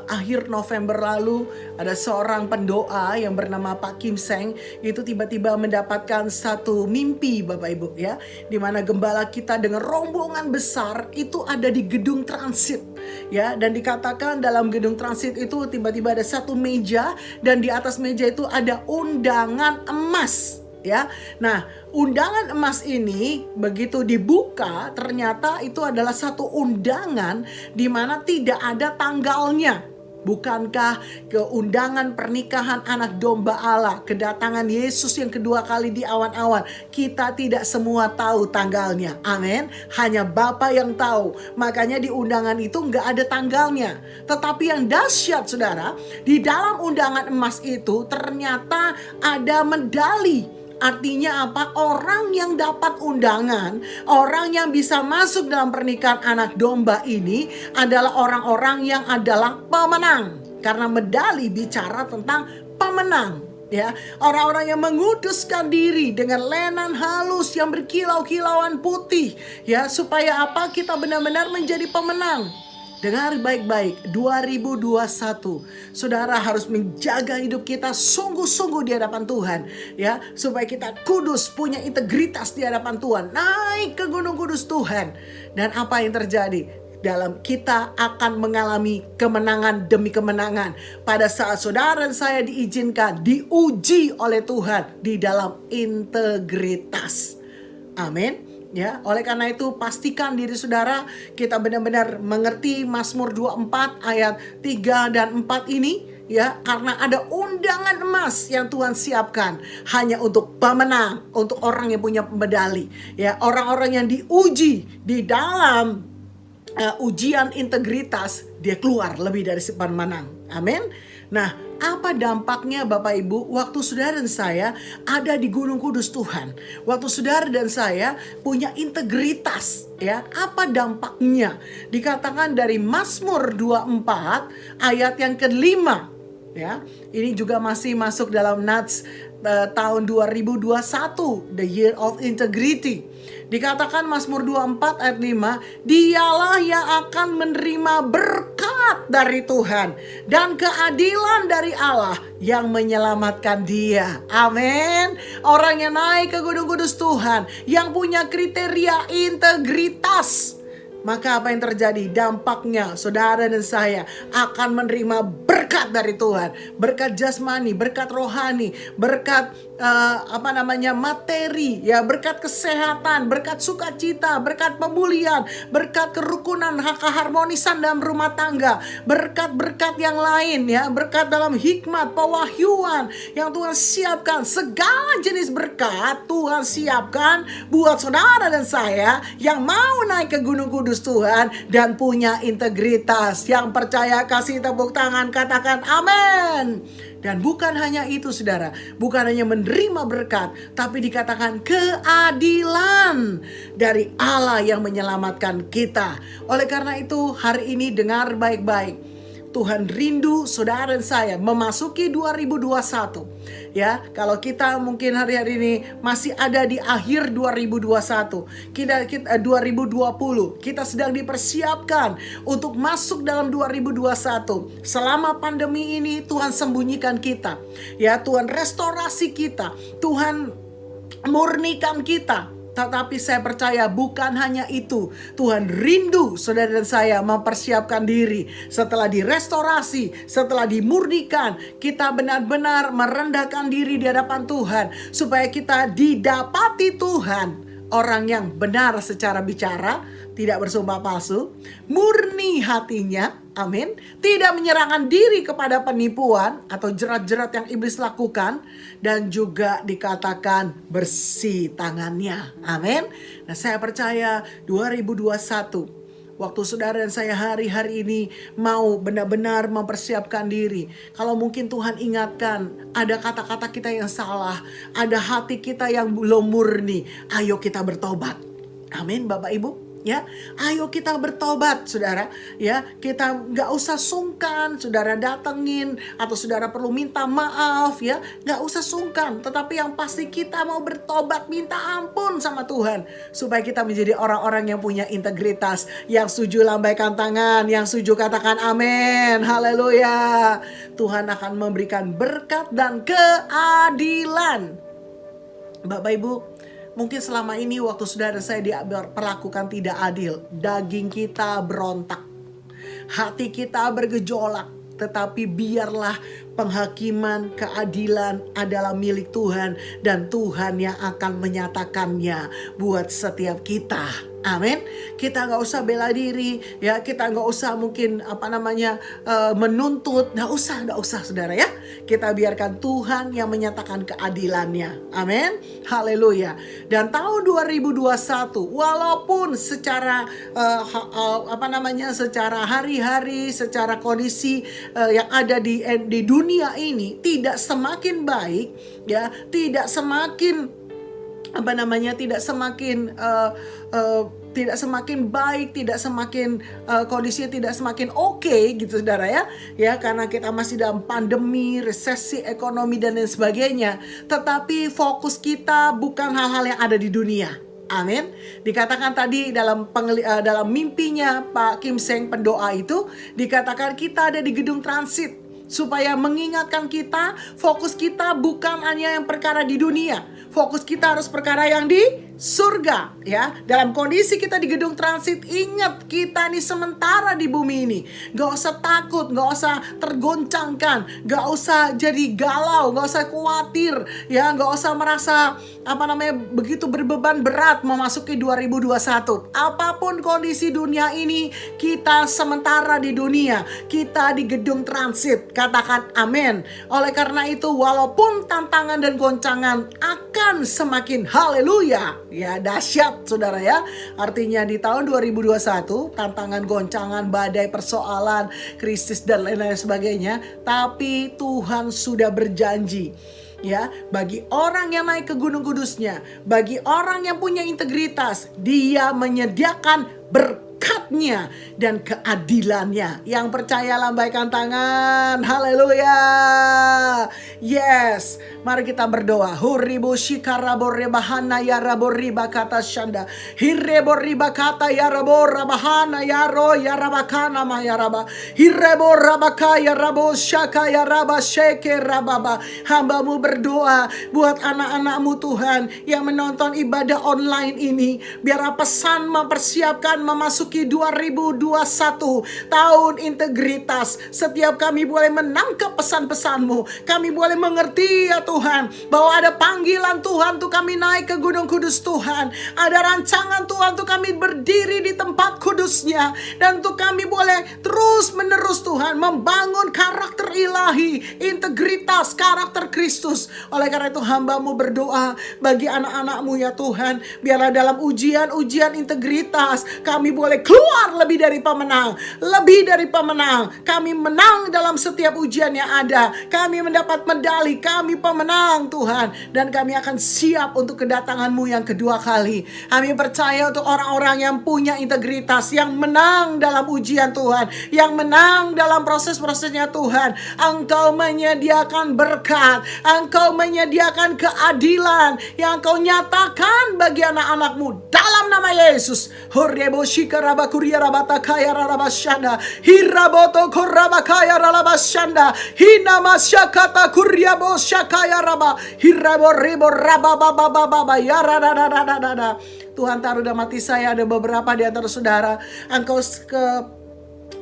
akhir November lalu ada seorang pendoa yang bernama Pak Kim Seng, itu tiba-tiba mendapatkan satu mimpi Bapak Ibu ya, di mana gembala kita dengan rombongan besar itu ada di gedung transit ya, dan dikatakan dalam gedung transit itu tiba-tiba ada satu meja, dan di atas meja itu ada undangan emas ya. Nah, undangan emas ini begitu dibuka ternyata itu adalah satu undangan di mana tidak ada tanggalnya. Bukankah keundangan pernikahan anak domba Allah, kedatangan Yesus yang kedua kali di awan-awan, kita tidak semua tahu tanggalnya. Amin. Hanya Bapa yang tahu. Makanya di undangan itu nggak ada tanggalnya. Tetapi yang dahsyat saudara, di dalam undangan emas itu ternyata ada medali. Artinya apa? Orang yang dapat undangan, orang yang bisa masuk dalam pernikahan anak domba ini adalah orang-orang yang adalah pemenang. Karena medali bicara tentang pemenang. Ya, orang-orang yang menguduskan diri dengan lenan halus yang berkilau-kilauan putih, ya, supaya apa? Kita benar-benar menjadi pemenang. Dengar baik-baik, 2021 saudara harus menjaga hidup kita sungguh-sungguh di hadapan Tuhan ya, supaya kita kudus, punya integritas di hadapan Tuhan, naik ke gunung kudus Tuhan. Dan apa yang terjadi? Dalam kita akan mengalami kemenangan demi kemenangan pada saat saudara dan saya diizinkan diuji oleh Tuhan di dalam integritas. Amin. Ya, oleh karena itu pastikan diri saudara kita benar-benar mengerti Mazmur 24 ayat 3 dan 4 ini ya, karena ada undangan emas yang Tuhan siapkan hanya untuk pemenang, untuk orang yang punya medali ya, orang-orang yang diuji di dalam ujian integritas, dia keluar lebih dari si pemenang. Amin. Nah, apa dampaknya Bapak Ibu waktu saudara dan saya ada di gunung kudus Tuhan? Waktu saudara dan saya punya integritas ya, apa dampaknya? Dikatakan dari Mazmur 24 ayat yang ke-5 ya. Ini juga masih masuk dalam Nats tahun 2021, the year of integrity. Dikatakan Mazmur 24 ayat 5, dialah yang akan menerima berkat dari Tuhan dan keadilan dari Allah yang menyelamatkan dia. Amin. Orang yang naik ke gunung kudus Tuhan, yang punya kriteria integritas, maka apa yang terjadi? Dampaknya saudara dan saya akan menerima berkat dari Tuhan. Berkat jasmani, berkat rohani, berkat materi, ya, berkat kesehatan, berkat sukacita, berkat pemulihan, berkat kerukunan, keharmonisan dalam rumah tangga, berkat-berkat yang lain ya, berkat dalam hikmat, pewahyuan yang Tuhan siapkan. Segala jenis berkat Tuhan siapkan buat saudara dan saya yang mau naik ke gunung kudus Tuhan dan punya integritas. Yang percaya kasih tepuk tangan, katakan amin. Dan bukan hanya itu saudara, bukan hanya menerima berkat, tapi dikatakan keadilan dari Allah yang menyelamatkan kita. Oleh karena itu hari ini dengar baik-baik, Tuhan rindu saudara dan saya memasuki 2021. Ya, kalau kita mungkin hari-hari ini masih ada di akhir 2021, kita 2020, kita sedang dipersiapkan untuk masuk dalam 2021. Selama pandemi ini Tuhan sembunyikan kita. Ya, Tuhan restorasi kita. Tuhan murnikan kita. Tetapi saya percaya bukan hanya itu. Tuhan rindu saudara dan saya mempersiapkan diri. Setelah direstorasi, setelah dimurnikan, kita benar-benar merendahkan diri di hadapan Tuhan. Supaya kita didapati Tuhan orang yang benar secara bicara, tidak bersumpah palsu, murni hatinya, amin, tidak menyerahkan diri kepada penipuan atau jerat-jerat yang iblis lakukan, dan juga dikatakan bersih tangannya, amin. Nah, saya percaya 2021, waktu saudara dan saya hari-hari ini mau benar-benar mempersiapkan diri. Kalau mungkin Tuhan ingatkan, ada kata-kata kita yang salah, ada hati kita yang belum murni, ayo kita bertobat. Amin, Bapak Ibu. Ya, ayo kita bertobat, saudara. Ya, kita nggak usah sungkan, saudara datengin atau saudara perlu minta maaf, ya, nggak usah sungkan. Tetapi yang pasti kita mau bertobat, minta ampun sama Tuhan, supaya kita menjadi orang-orang yang punya integritas. Yang setuju lambaikan tangan, yang setuju katakan amin, haleluya. Tuhan akan memberikan berkat dan keadilan. Bapak Ibu, mungkin selama ini waktu saudara saya diperlakukan tidak adil, daging kita berontak, hati kita bergejolak. Tetapi biarlah penghakiman keadilan adalah milik Tuhan, dan Tuhan yang akan menyatakannya buat setiap kita. Amin. Kita nggak usah bela diri, ya. Kita nggak usah mungkin menuntut. Nggak usah, saudara, ya. Kita biarkan Tuhan yang menyatakan keadilannya. Amin. Haleluya. Dan tahun 2021, walaupun secara secara hari-hari, secara kondisi yang ada di dunia ini tidak semakin baik, ya, tidak semakin tidak semakin baik, tidak semakin kondisinya tidak semakin oke, gitu saudara, ya. Ya, karena kita masih dalam pandemi, resesi ekonomi dan lain sebagainya. Tetapi fokus kita bukan hal-hal yang ada di dunia. Amin. Dikatakan tadi dalam mimpinya Pak Kim Seng pendoa itu, dikatakan kita ada di gedung transit, supaya mengingatkan kita, fokus kita bukan hanya yang perkara di dunia. Fokus kita harus perkara yang di surga, ya. Dalam kondisi kita di gedung transit, ingat kita ini sementara di bumi ini. Gak usah takut, gak usah tergoncangkan, gak usah jadi galau, gak usah khawatir, ya. Gak usah merasa begitu berbeban berat memasuki 2021. Apapun kondisi dunia ini, kita sementara di dunia, kita di gedung transit. Katakan amin. Oleh karena itu, walaupun tantangan dan goncangan akan semakin haleluya, ya, dahsyat, saudara, ya. Artinya di tahun 2021, tantangan, goncangan, badai, persoalan, krisis dan lain-lain sebagainya, tapi Tuhan sudah berjanji, ya, bagi orang yang naik ke gunung kudusnya, bagi orang yang punya integritas, Dia menyediakan berkatnya dan keadilannya. Yang percaya lambaikan tangan, haleluya. Yes, mari kita berdoa. Huribu shikarabo rebahana ya rabo riba kata shanda, hirebo riba kata ya rabo rabahana ya ro ya rabakana ma ya raba, hirebo rabaka ya rabo shaka ya raba sheke rababa. Hambamu berdoa buat anak-anakmu Tuhan yang menonton ibadah online ini, biar pesan mempersiapkan memasuki 2021, tahun integritas. Setiap kami boleh menangkap pesan-pesan-Mu, kami boleh mengerti, ya Tuhan, bahwa ada panggilan Tuhan untuk kami naik ke gunung kudus Tuhan. Ada rancangan Tuhan untuk kami berdiri di tempat kudusnya, dan untuk kami boleh terus menerus Tuhan membangun karakter ilahi, integritas karakter Kristus. Oleh karena itu hamba-Mu berdoa bagi anak-anak-Mu, ya Tuhan, biarlah dalam ujian-ujian integritas kami boleh keluar lebih dari pemenang, lebih dari pemenang. Kami menang dalam setiap ujian yang ada, kami mendapat medali, kami pemenang Tuhan, dan kami akan siap untuk kedatangan-Mu yang kedua kali. Kami percaya untuk orang-orang yang punya integritas, yang menang dalam ujian Tuhan, yang menang dalam proses-prosesnya Tuhan. Engkau menyediakan berkat, Engkau menyediakan keadilan yang Engkau nyatakan bagi anak-anak-Mu dalam nama Yesus. Horebo shikaraba kuria rabata kaya rarabashanda, hiraboto koraba kaya rarabashanda, hinama syakata kuria bo syakaya raba, hirabo rebo rabababababa ya rararararara. Tuhan, taruh dalam hati saya ada beberapa di antara saudara, Engkau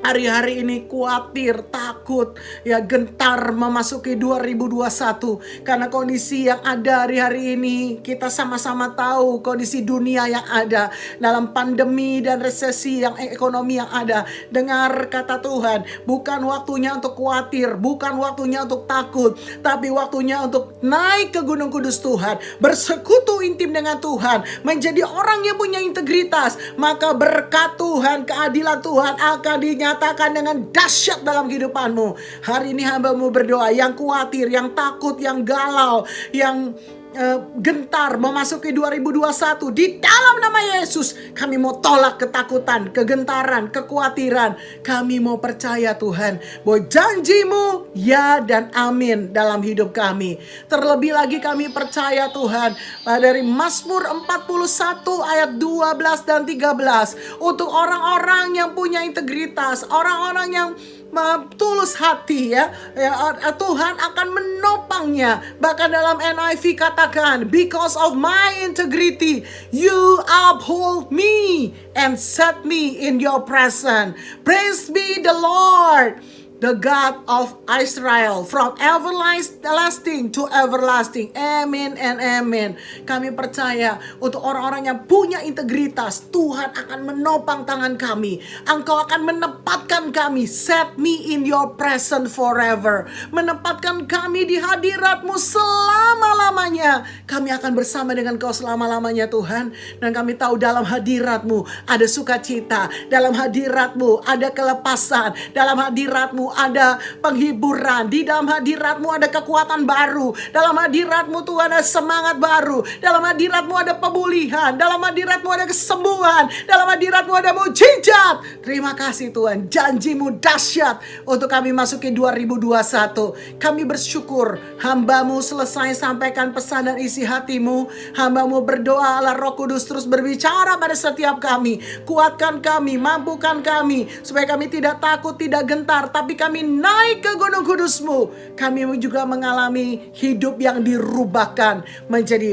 hari-hari ini khawatir, takut, ya gentar memasuki 2021. Karena kondisi yang ada hari-hari ini, kita sama-sama tahu kondisi dunia yang ada dalam pandemi dan resesi yang ekonomi yang ada. Dengar kata Tuhan, bukan waktunya untuk khawatir, bukan waktunya untuk takut, tapi waktunya untuk naik ke Gunung Kudus Tuhan, bersekutu intim dengan Tuhan, menjadi orang yang punya integritas. Maka berkat Tuhan, keadilan Tuhan akan dinyatakan dengan dahsyat dalam kehidupanmu. Hari ini hamba-Mu berdoa, yang khawatir, yang takut, yang galau, yang gentar memasuki 2021, di dalam nama Yesus kami mau tolak ketakutan, kegentaran, kekhawatiran. Kami mau percaya Tuhan bahwa janji-Mu ya dan amin dalam hidup kami. Terlebih lagi kami percaya Tuhan dari Mazmur 41 ayat 12 dan 13, untuk orang-orang yang punya integritas, orang-orang yang tulus hati, ya Tuhan akan menopangnya. Bahkan dalam NIV katakan, because of my integrity you uphold me and set me in your presence. Praise be the Lord, the God of Israel, from everlasting to everlasting. Amin and amin. Kami percaya untuk orang-orang yang punya integritas, Tuhan akan menopang tangan kami. Engkau akan menempatkan kami, set me in your presence forever. Menempatkan kami di hadirat-Mu selama-lamanya. Kami akan bersama dengan Kau selama-lamanya Tuhan. Dan kami tahu dalam hadirat-Mu ada sukacita, dalam hadirat-Mu ada kelepasan, dalam hadirat-Mu ada penghiburan, di dalam hadirat-Mu ada kekuatan baru, dalam hadirat-Mu Tuhan ada semangat baru, dalam hadirat-Mu ada pemulihan, dalam hadirat-Mu ada kesembuhan, dalam hadirat-Mu ada mujizat. Terima kasih Tuhan, janji-Mu dahsyat untuk kami masuki 2021. Kami bersyukur hamba-Mu selesai sampaikan pesan dan isi hati-Mu. Hamba-Mu berdoa, Allah Roh Kudus terus berbicara pada setiap kami. Kuatkan kami, mampukan kami, supaya kami tidak takut, tidak gentar, tapi kami naik ke Gunung Kudus-Mu. Kami juga mengalami hidup yang dirubahkan menjadi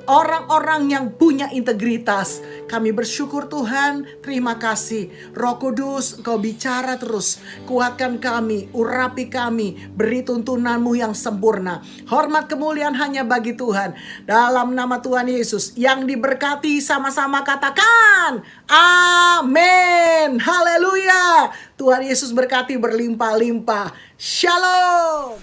orang-orang yang punya integritas. Kami bersyukur Tuhan, terima kasih. Roh Kudus, Engkau bicara terus. Kuatkan kami, urapi kami, beri tuntunan-Mu yang sempurna. Hormat kemuliaan hanya bagi Tuhan. Dalam nama Tuhan Yesus, yang diberkati sama-sama katakan, amin. Haleluya. Tuhan Yesus berkati berlimpah-limpah. Shalom.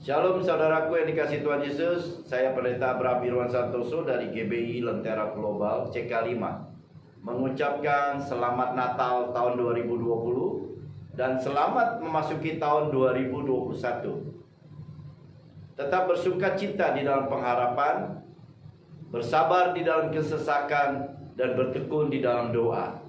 Shalom saudaraku yang dikasih Tuhan Yesus. Saya Pendeta Abraham Irwan Santoso dari GBI Lentera Global CK5 mengucapkan selamat Natal tahun 2020 dan selamat memasuki tahun 2021. Tetap bersukacita di dalam pengharapan, bersabar di dalam kesesakan, dan bertekun di dalam doa.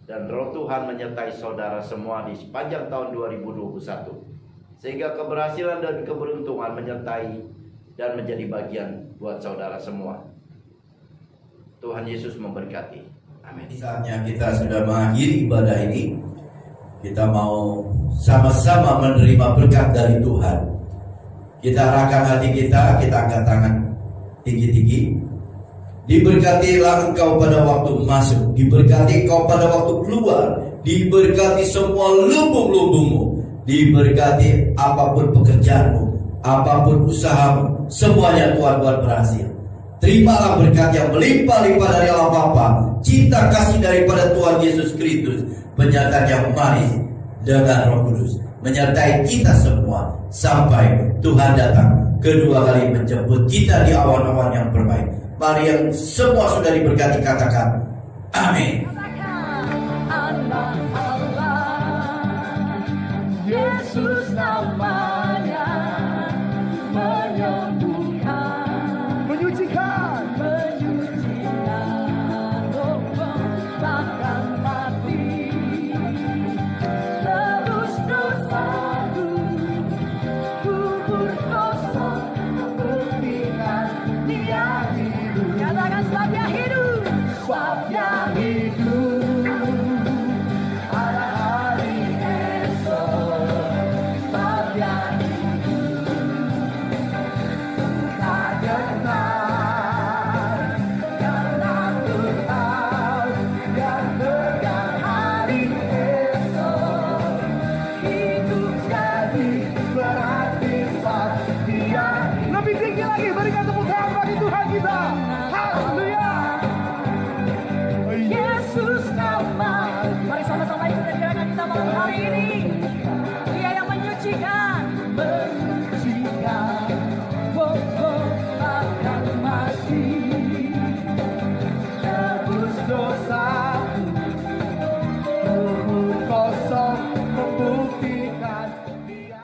Dan Roh Tuhan menyertai saudara semua di sepanjang tahun 2021. Sehingga keberhasilan dan keberuntungan menyertai dan menjadi bagian buat saudara semua. Tuhan Yesus memberkati. Amin. Saatnya kita sudah mengakhiri ibadah ini. Kita mau sama-sama menerima berkat dari Tuhan. Kita arahkan hati kita angkat tangan tinggi-tinggi. Diberkatilah engkau pada waktu masuk, diberkati engkau pada waktu keluar, diberkati semua lubung-lubungmu, diberkati apapun pekerjaanmu, apapun usahamu, semuanya Tuhan buat berhasil. Terimalah berkat yang melimpah-limpah dari Allah Bapa, cinta kasih daripada Tuhan Yesus Kristus, penyertaan yang manis dengan Roh Kudus menyertai kita semua sampai Tuhan datang kedua kali menjemput kita di awan-awan yang berbaik. Mari yang semua sudah diberkati katakan amin.